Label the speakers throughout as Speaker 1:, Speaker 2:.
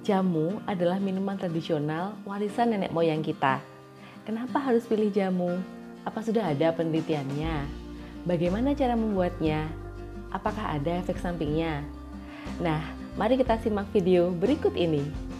Speaker 1: Jamu adalah minuman tradisional warisan nenek moyang kita. Kenapa harus pilih jamu? Apa sudah ada penelitiannya? Bagaimana cara membuatnya? Apakah ada efek sampingnya? Nah, mari kita simak video berikut ini.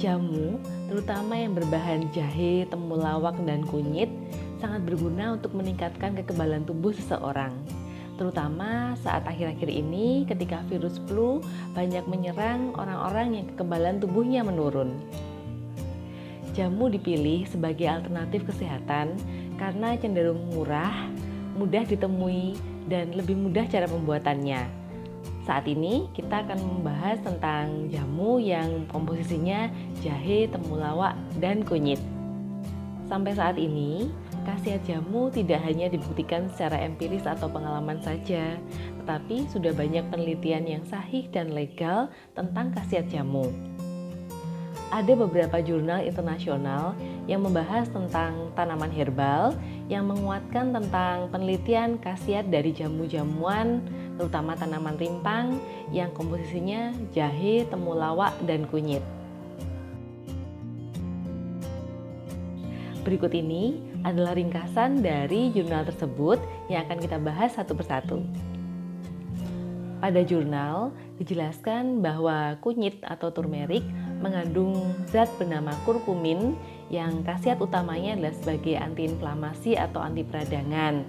Speaker 1: Jamu, terutama yang berbahan jahe, temulawak, dan kunyit, sangat berguna untuk meningkatkan kekebalan tubuh seseorang. Terutama saat akhir-akhir ini ketika virus flu banyak menyerang orang-orang yang kekebalan tubuhnya menurun. Jamu dipilih sebagai alternatif kesehatan karena cenderung murah, mudah ditemui, dan lebih mudah cara pembuatannya. Saat ini kita akan membahas tentang jamu yang komposisinya jahe, temulawak, dan kunyit. Sampai saat ini, khasiat jamu tidak hanya dibuktikan secara empiris atau pengalaman saja, tetapi sudah banyak penelitian yang sahih dan legal tentang khasiat jamu. Ada beberapa jurnal internasional yang membahas tentang tanaman herbal yang menguatkan tentang penelitian khasiat dari jamu-jamuan, terutama tanaman rimpang yang komposisinya jahe, temulawak, dan kunyit. Berikut ini adalah ringkasan dari jurnal tersebut yang akan kita bahas satu persatu. Pada jurnal dijelaskan bahwa kunyit atau turmerik mengandung zat bernama kurkumin yang khasiat utamanya adalah sebagai antiinflamasi atau anti peradangan.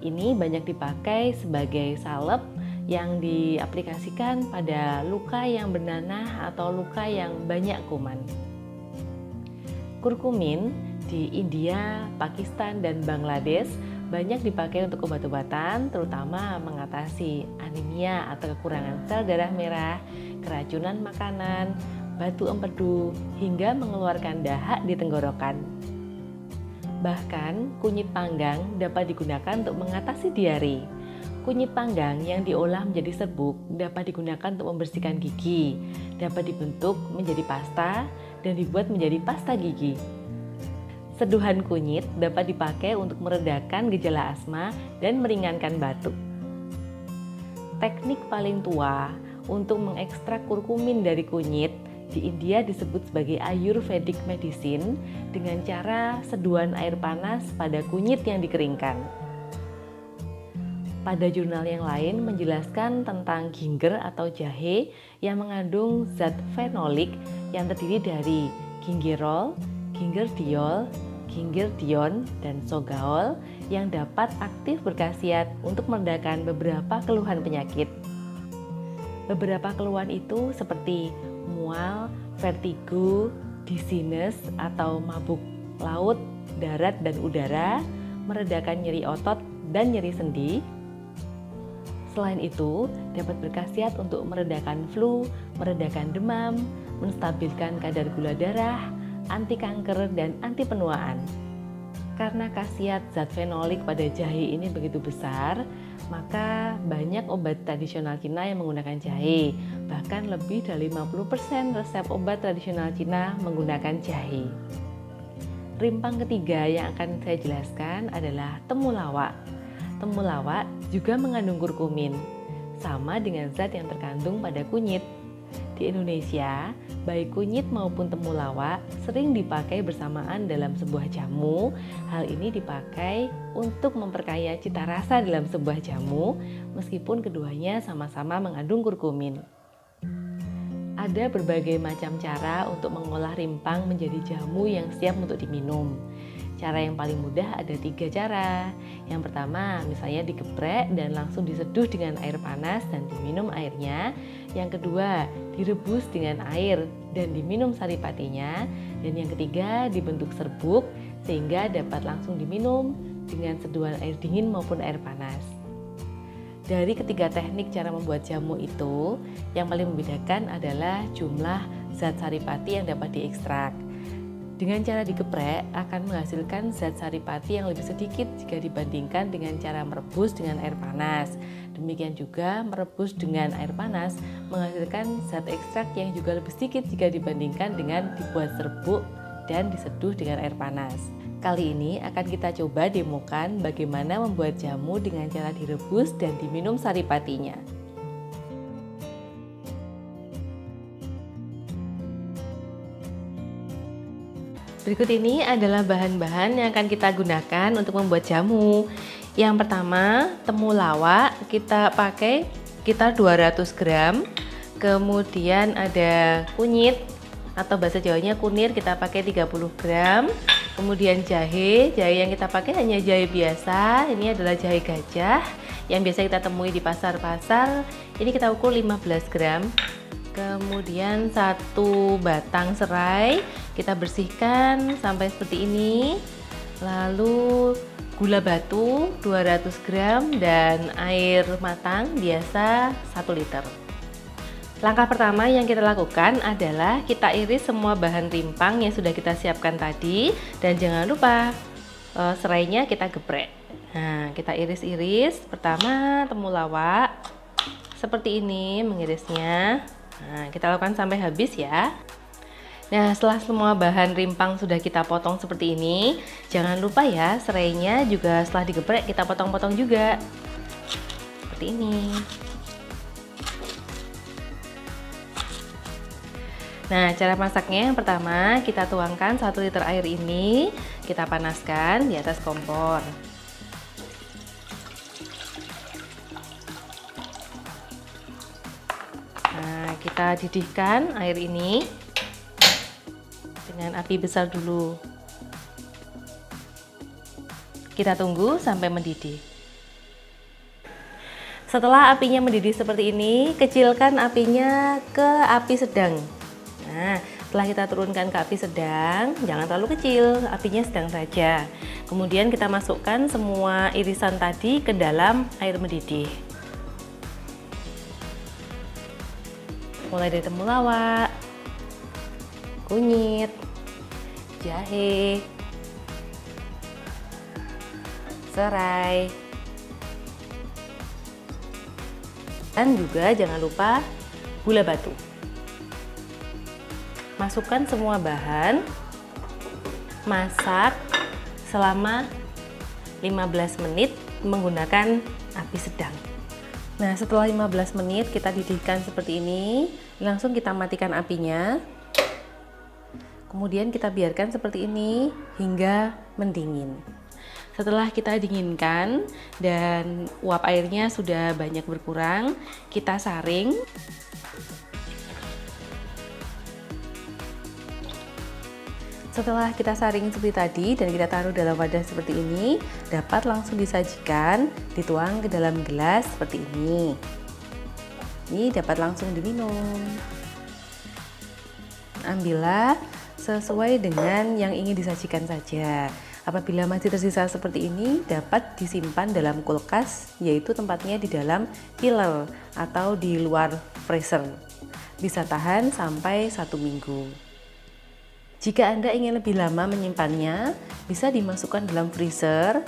Speaker 1: Ini banyak dipakai sebagai salep yang diaplikasikan pada luka yang bernanah atau luka yang banyak kuman. Kurkumin di India, Pakistan, dan Bangladesh banyak dipakai untuk obat-obatan, terutama mengatasi anemia atau kekurangan sel darah merah, keracunan makanan, batu empedu, hingga mengeluarkan dahak di tenggorokan. Bahkan, kunyit panggang dapat digunakan untuk mengatasi diare. Kunyit panggang yang diolah menjadi serbuk dapat digunakan untuk membersihkan gigi, dapat dibentuk menjadi pasta, dan dibuat menjadi pasta gigi. Seduhan kunyit dapat dipakai untuk meredakan gejala asma dan meringankan batuk. Teknik paling tua untuk mengekstrak kurkumin dari kunyit di India disebut sebagai Ayurvedic medicine dengan cara seduhan air panas pada kunyit yang dikeringkan. Pada jurnal yang lain menjelaskan tentang ginger atau jahe yang mengandung zat fenolik yang terdiri dari gingerol, gingerdiol, gingerdion, dan sogaol yang dapat aktif berkhasiat untuk meredakan beberapa keluhan penyakit. Beberapa keluhan itu seperti mual, vertigo, dizziness atau mabuk laut, darat, dan udara, meredakan nyeri otot dan nyeri sendi. Selain itu, dapat berkhasiat untuk meredakan flu, meredakan demam, menstabilkan kadar gula darah, anti kanker, dan anti penuaan. Karena khasiat zat fenolik pada jahe ini begitu besar, maka banyak obat tradisional Cina yang menggunakan jahe. Bahkan lebih dari 50% resep obat tradisional Cina menggunakan jahe. Rimpang ketiga yang akan saya jelaskan adalah temulawak. Temulawak juga mengandung kurkumin, sama dengan zat yang terkandung pada kunyit. Di Indonesia, baik kunyit maupun temulawak sering dipakai bersamaan dalam sebuah jamu. Hal ini dipakai untuk memperkaya cita rasa dalam sebuah jamu, meskipun keduanya sama-sama mengandung kurkumin. Ada berbagai macam cara untuk mengolah rimpang menjadi jamu yang siap untuk diminum. Cara yang paling mudah ada 3 cara. Yang pertama, misalnya digeprek dan langsung diseduh dengan air panas dan diminum airnya. Yang kedua, direbus dengan air dan diminum saripatinya. Dan yang ketiga, dibentuk serbuk sehingga dapat langsung diminum dengan seduhan air dingin maupun air panas. Dari ketiga teknik cara membuat jamu itu, yang paling membedakan adalah jumlah zat saripati yang dapat diekstrak. Dengan cara digeprek akan menghasilkan zat saripati yang lebih sedikit jika dibandingkan dengan cara merebus dengan air panas. Demikian juga merebus dengan air panas menghasilkan zat ekstrak yang juga lebih sedikit jika dibandingkan dengan dibuat serbuk dan diseduh dengan air panas. Kali ini akan kita coba demokan bagaimana membuat jamu dengan cara direbus dan diminum saripatinya. Berikut ini adalah bahan-bahan yang akan kita gunakan untuk membuat jamu. Yang pertama, temulawak kita pakai sekitar 200 gram. Kemudian ada kunyit atau bahasa Jawanya kunir, kita pakai 30 gram. Kemudian jahe yang kita pakai hanya jahe biasa. Ini adalah jahe gajah yang biasa kita temui di pasar-pasar. Ini kita ukur 15 gram. Kemudian 1 batang serai kita bersihkan sampai seperti ini. Lalu gula batu 200 gram dan air matang biasa 1 liter. Langkah pertama yang kita lakukan adalah kita iris semua bahan rimpang yang sudah kita siapkan tadi, dan jangan lupa serainya kita geprek. Nah, kita iris-iris. Pertama temulawak seperti ini mengirisnya. Nah, kita lakukan sampai habis ya. Nah, setelah semua bahan rimpang sudah kita potong seperti ini, jangan lupa ya serainya juga setelah digeprek kita potong-potong juga seperti ini. Nah, cara masaknya yang pertama kita tuangkan 1 liter air ini, kita panaskan di atas kompor. Nah, kita didihkan air ini dengan api besar dulu. Kita tunggu sampai mendidih. Setelah apinya mendidih seperti ini, kecilkan apinya ke api sedang. Nah, setelah kita turunkan ke api sedang, jangan terlalu kecil, apinya sedang saja. Kemudian kita masukkan semua irisan tadi ke dalam air mendidih. Mulai dari temulawak, kunyit, jahe, serai, dan juga jangan lupa gula batu. Masukkan semua bahan, masak selama 15 menit menggunakan api sedang. Nah, setelah 15 menit kita didihkan seperti ini, langsung kita matikan apinya. Kemudian kita biarkan seperti ini hingga mendingin. Setelah kita dinginkan dan uap airnya sudah banyak berkurang, kita saring. Setelah kita saring seperti tadi dan kita taruh dalam wadah seperti ini, dapat langsung disajikan, dituang ke dalam gelas seperti ini. Ini dapat langsung diminum. Ambillah sesuai dengan yang ingin disajikan saja. Apabila masih tersisa seperti ini, dapat disimpan dalam kulkas, yaitu tempatnya di dalam chiller atau di luar freezer. Bisa tahan sampai 1 minggu. Jika Anda ingin lebih lama menyimpannya, bisa dimasukkan dalam freezer.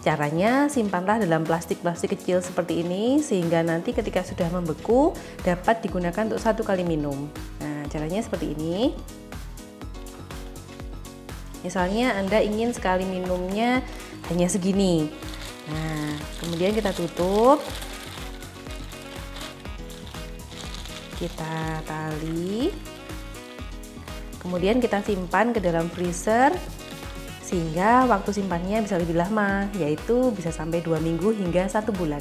Speaker 1: Caranya, simpanlah dalam plastik-plastik kecil seperti ini, sehingga nanti ketika sudah membeku, dapat digunakan untuk 1 kali minum. Nah, caranya seperti ini. Misalnya Anda ingin sekali minumnya hanya segini. Nah, kemudian kita tutup. Kita tali. Kemudian kita simpan ke dalam freezer sehingga waktu simpannya bisa lebih lama, yaitu bisa sampai 2 minggu hingga 1 bulan.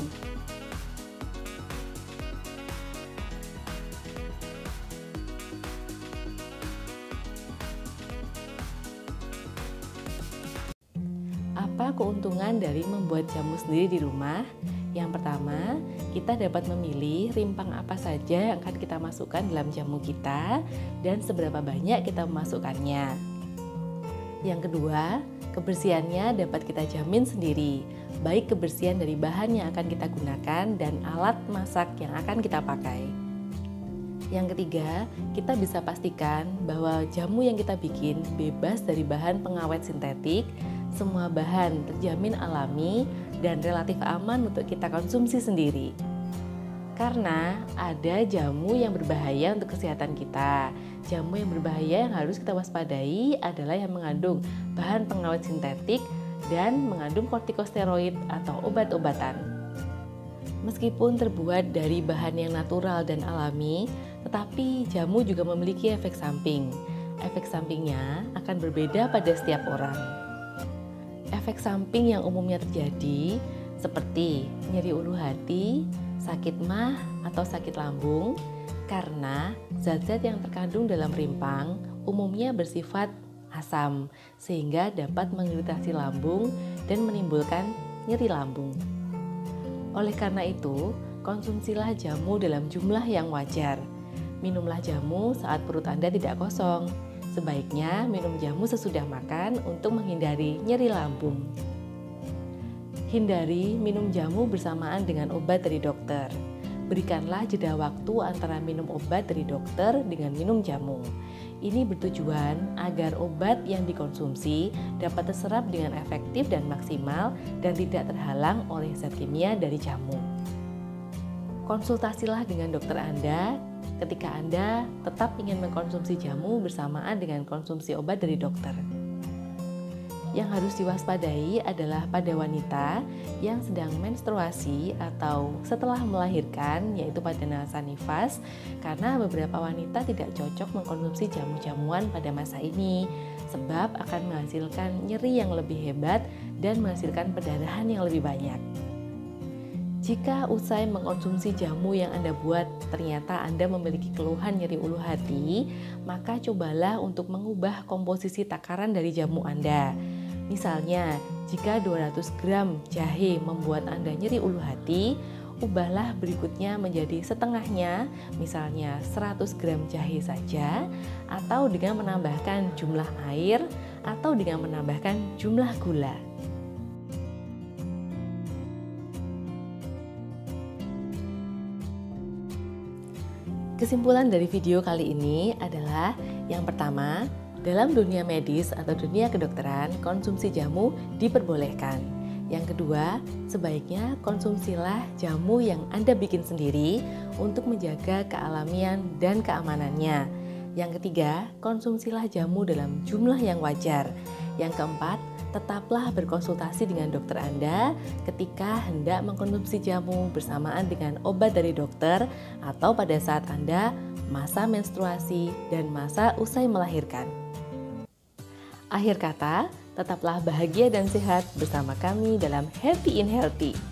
Speaker 1: Apa keuntungan dari membuat jamu sendiri di rumah? Yang pertama, kita dapat memilih rimpang apa saja yang akan kita masukkan dalam jamu kita dan seberapa banyak kita memasukkannya. Yang kedua, kebersihannya dapat kita jamin sendiri, baik kebersihan dari bahan yang akan kita gunakan dan alat masak yang akan kita pakai. Yang ketiga, kita bisa pastikan bahwa jamu yang kita bikin bebas dari bahan pengawet sintetik, semua bahan terjamin alami dan relatif aman untuk kita konsumsi sendiri. Karena ada jamu yang berbahaya untuk kesehatan kita. Jamu yang berbahaya yang harus kita waspadai adalah yang mengandung bahan pengawet sintetik dan mengandung kortikosteroid atau obat-obatan. Meskipun terbuat dari bahan yang natural dan alami, tetapi jamu juga memiliki efek samping. Efek sampingnya akan berbeda pada setiap orang. Efek samping yang umumnya terjadi seperti nyeri ulu hati, sakit mah atau sakit lambung, karena zat-zat yang terkandung dalam rimpang umumnya bersifat asam, sehingga dapat mengiritasi lambung dan menimbulkan nyeri lambung. Oleh karena itu, konsumsilah jamu dalam jumlah yang wajar. Minumlah jamu saat perut Anda tidak kosong. Sebaiknya minum jamu sesudah makan untuk menghindari nyeri lambung. Hindari minum jamu bersamaan dengan obat dari dokter. Berikanlah jeda waktu antara minum obat dari dokter dengan minum jamu. Ini bertujuan agar obat yang dikonsumsi dapat terserap dengan efektif dan maksimal dan tidak terhalang oleh zat kimia dari jamu. Konsultasilah dengan dokter Anda ketika Anda tetap ingin mengkonsumsi jamu bersamaan dengan konsumsi obat dari dokter. Yang harus diwaspadai adalah pada wanita yang sedang menstruasi atau setelah melahirkan, yaitu pada masa nifas, karena beberapa wanita tidak cocok mengkonsumsi jamu-jamuan pada masa ini, sebab akan menghasilkan nyeri yang lebih hebat dan menghasilkan perdarahan yang lebih banyak. Jika usai mengkonsumsi jamu yang Anda buat, ternyata Anda memiliki keluhan nyeri ulu hati, maka cobalah untuk mengubah komposisi takaran dari jamu Anda. Misalnya, jika 200 gram jahe membuat Anda nyeri ulu hati, ubahlah berikutnya menjadi setengahnya, misalnya 100 gram jahe saja, atau dengan menambahkan jumlah air, atau dengan menambahkan jumlah gula. Kesimpulan dari video kali ini adalah yang pertama, dalam dunia medis atau dunia kedokteran, konsumsi jamu diperbolehkan. Yang kedua, sebaiknya konsumsilah jamu yang Anda bikin sendiri untuk menjaga kealamian dan keamanannya. Yang ketiga, konsumsilah jamu dalam jumlah yang wajar. Yang keempat, tetaplah berkonsultasi dengan dokter Anda ketika hendak mengkonsumsi jamu bersamaan dengan obat dari dokter atau pada saat Anda masa menstruasi dan masa usai melahirkan. Akhir kata, tetaplah bahagia dan sehat bersama kami dalam Happy in Healthy.